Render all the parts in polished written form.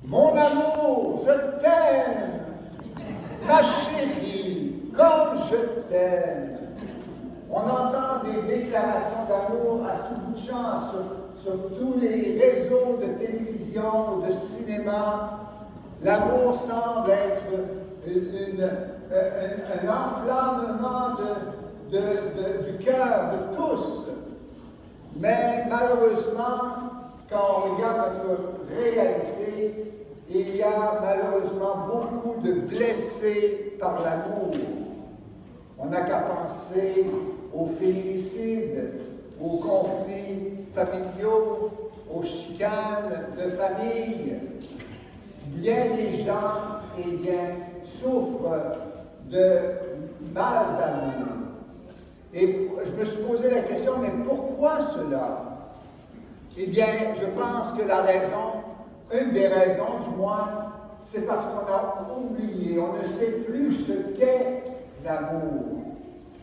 Mon amour, je t'aime. Ma chérie, comme je t'aime. On entend des déclarations d'amour à tout bout de champ sur tous les réseaux de télévision ou de cinéma. L'amour semble être un enflammement du cœur de tous. Mais malheureusement, quand on regarde notre réalité, il y a malheureusement beaucoup de blessés par l'amour. On n'a qu'à penser aux féminicides, aux conflits familiaux, aux chicanes de famille. Bien des gens, souffrent de mal d'amour. Et je me suis posé la question, mais pourquoi cela? Eh bien, je pense que la raison, une des raisons du moins, c'est parce qu'on a oublié, on ne sait plus ce qu'est l'amour.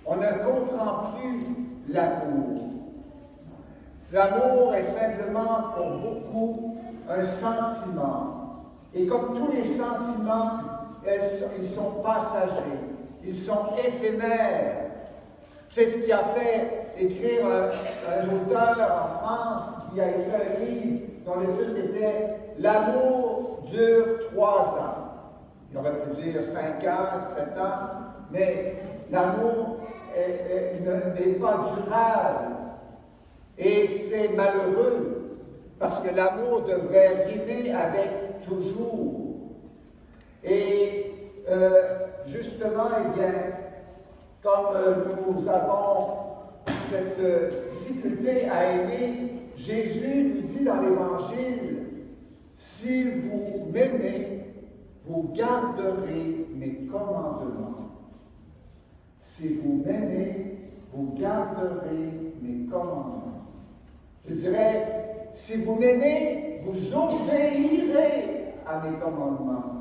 On ne comprend plus l'amour. L'amour est simplement pour beaucoup un sentiment. Et comme tous les sentiments, ils sont passagers, ils sont éphémères. C'est ce qui a fait écrire un auteur en France qui a écrit un livre dont le titre était « L'amour dure 3 ans ». Il aurait pu dire 5 ans, 7 ans, mais l'amour n'est pas durable. Et c'est malheureux, parce que l'amour devrait rimer avec toujours. Et justement, eh bien, comme nous avons cette difficulté à aimer, Jésus nous dit dans l'Évangile, « Si vous m'aimez, vous garderez mes commandements. Si vous m'aimez, vous garderez mes commandements. » Je dirais, si vous m'aimez, vous obéirez à mes commandements.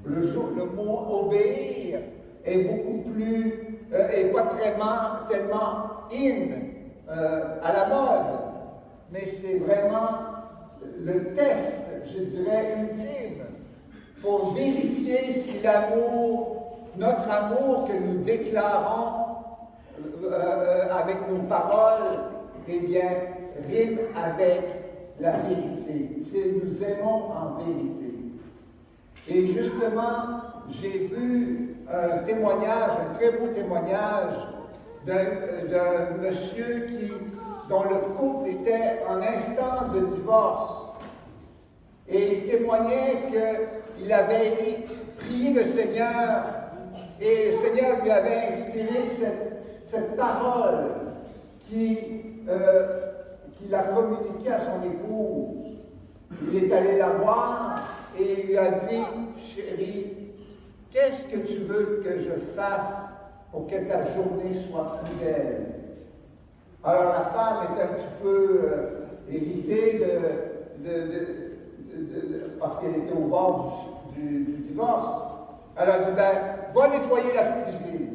Le mot « obéir » est beaucoup plus, et pas tellement à la mode, mais c'est vraiment le test, je dirais, ultime, pour vérifier si notre amour que nous déclarons avec nos paroles, eh bien, rime avec la vérité, si nous aimons en vérité. Et justement, j'ai vu un témoignage, un très beau témoignage d'un monsieur dont le couple était en instance de divorce. Et il témoignait qu'il avait prié le Seigneur et le Seigneur lui avait inspiré cette parole qu'il a communiquée à son épouse. Il est allé la voir et il lui a dit, « Chérie, qu'est-ce que tu veux que je fasse pour que ta journée soit plus belle? » Alors la femme est un petit peu irritée parce qu'elle était au bord du divorce. Elle a dit, « Va nettoyer la cuisine. »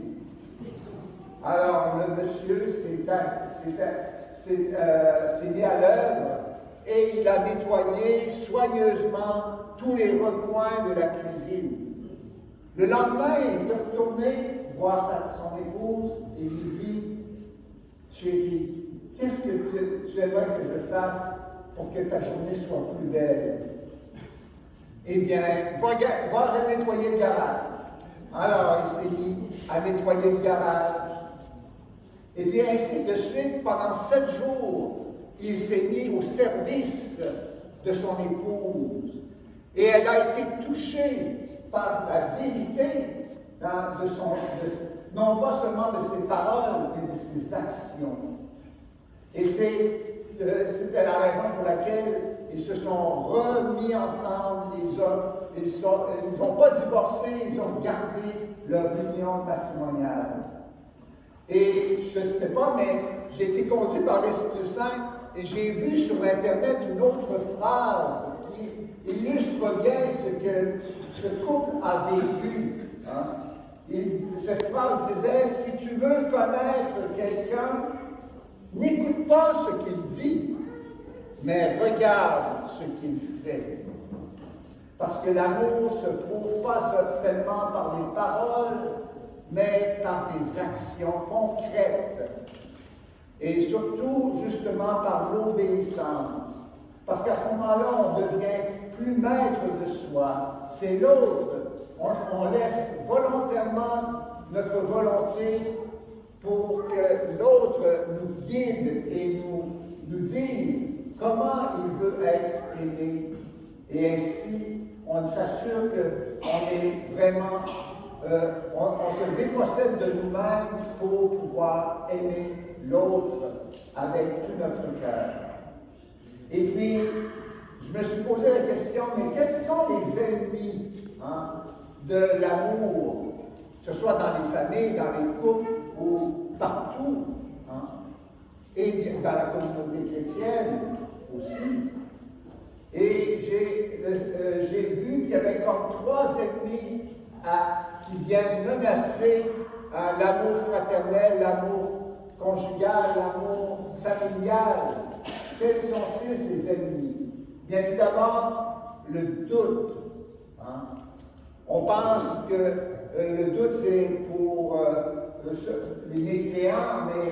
Alors le monsieur s'est mis à l'œuvre et il a nettoyé soigneusement tous les recoins de la cuisine. Le lendemain, il est retourné voir son épouse et lui dit, « Chérie, qu'est-ce que tu aimerais que je fasse pour que ta journée soit plus belle? » Eh bien, va nettoyer le garage. Alors, il s'est mis à nettoyer le garage. Et puis, ainsi de suite, pendant 7 jours, il s'est mis au service de son épouse. Et elle a été touchée par la vérité non pas seulement de ses paroles, mais de ses actions. Et c'était la raison pour laquelle ils se sont remis ensemble, les hommes. Ils n'ont pas divorcé, ils ont gardé leur union matrimoniale. Et je ne sais pas, mais j'ai été conduit par l'Esprit Saint et j'ai vu sur Internet une autre phrase qui illustre bien ce que ce couple a vécu. Cette phrase disait, « Si tu veux connaître quelqu'un, n'écoute pas ce qu'il dit, mais regarde ce qu'il fait. » Parce que l'amour ne se prouve pas tellement par les paroles, mais par des actions concrètes. Et surtout, justement, par l'obéissance. Parce qu'à ce moment-là, on devient plus maître de soi. C'est l'autre. On laisse volontairement notre volonté pour que l'autre nous guide et nous dise comment il veut être aimé. Et ainsi, on s'assure qu'on est vraiment, on se dépossède de nous-mêmes pour pouvoir aimer l'autre avec tout notre cœur. Et puis, je me suis posé la question, mais quels sont les ennemis de l'amour, que ce soit dans les familles, dans les couples ou partout, et dans la communauté chrétienne aussi. Et j'ai vu qu'il y avait comme 3 ennemis qui viennent menacer l'amour fraternel, l'amour conjugal, l'amour familial. Quels sont-ils ces ennemis? Bien évidemment, le doute. On pense que le doute, c'est pour les mécréants, mais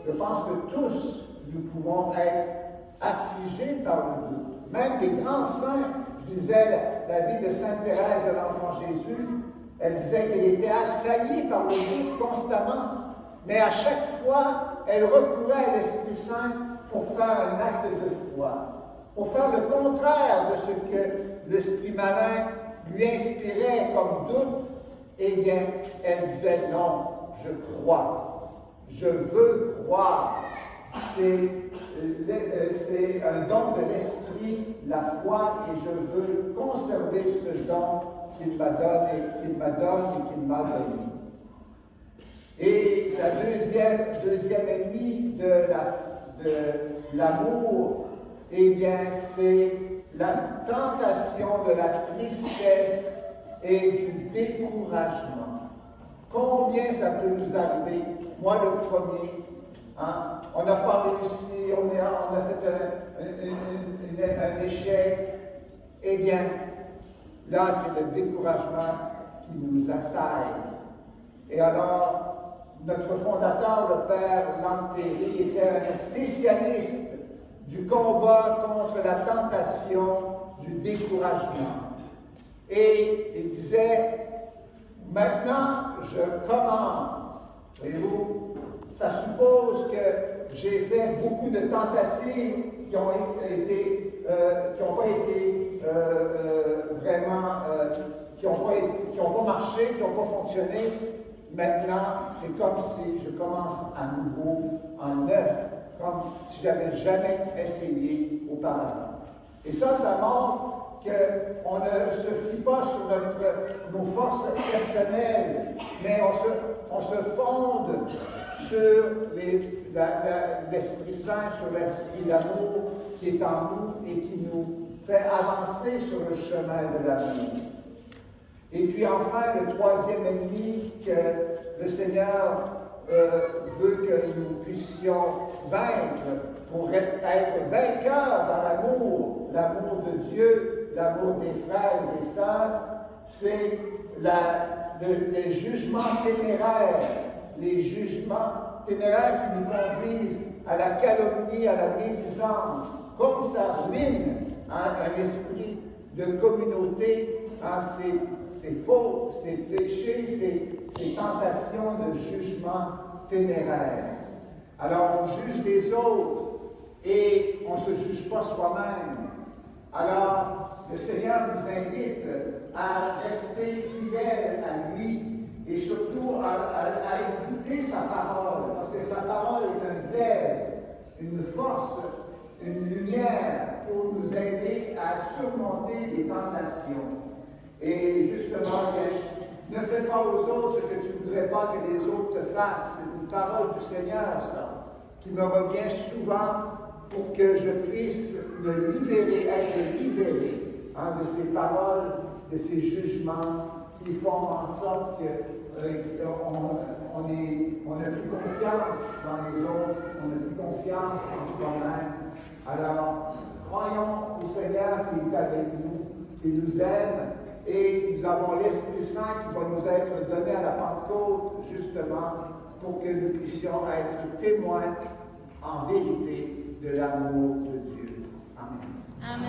je pense que tous, nous pouvons être affligés par le doute. Même des grands saints, je disais la vie de Sainte Thérèse de l'Enfant Jésus, elle disait qu'elle était assaillie par le doute constamment, mais à chaque fois, elle recourait à l'Esprit Saint pour faire un acte de foi, pour faire le contraire de ce que l'esprit malin lui inspirait comme doute. Eh bien, elle disait non, je crois, je veux croire. C'est un don de l'esprit, la foi, et je veux conserver ce don qu'il m'a donné et qu'il m'a donné. Et la deuxième ennemi de l'amour, eh bien, c'est la tentation de la tristesse et du découragement. Combien ça peut nous arriver? Moi, le premier. On n'a pas réussi, on a fait un échec. Eh bien, là, c'est le découragement qui nous assaille. Et alors, notre fondateur, le Père Lanthéry, était un spécialiste du combat contre la tentation du découragement. Et il disait, maintenant, je commence. Voyez-vous, ça suppose que j'ai fait beaucoup de tentatives qui n'ont pas été vraiment, qui n'ont pas marché, qui n'ont pas fonctionné. Maintenant, c'est comme si je commence à nouveau en neuf, comme si je n'avais jamais essayé auparavant. Et ça montre qu'on ne se fie pas sur nos forces personnelles, mais on se fonde sur l'Esprit Saint, sur l'Esprit d'amour qui est en nous et qui nous fait avancer sur le chemin de l'amour. Et puis enfin, le troisième ennemi que le Seigneur veut que nous puissions vaincre pour être vainqueurs dans l'amour de Dieu, l'amour des frères et des sœurs, c'est les jugements téméraires. Les jugements téméraires qui nous conduisent à la calomnie, à la médisance, comme ça ruine un esprit de communauté, ces fautes, ces péchés, ces tentations de jugement téméraire. Alors on juge les autres et on ne se juge pas soi-même. Alors le Seigneur nous invite à rester fidèles à lui, et surtout à écouter sa parole, parce que sa parole est un glaive, une force, une lumière pour nous aider à surmonter des tentations. Et justement, ne fais pas aux autres ce que tu ne voudrais pas que les autres te fassent. C'est une parole du Seigneur, ça, qui me revient souvent pour que je puisse me libérer, être libéré de ces paroles, de ces jugements qui font en sorte qu'on n'a plus confiance dans les autres, on n'a plus confiance en soi-même. Alors, croyons au Seigneur qui est avec nous Il nous aime et nous avons l'Esprit Saint qui va nous être donné à la Pentecôte, justement, pour que nous puissions être témoins en vérité de l'amour de Dieu. Amen. Amen.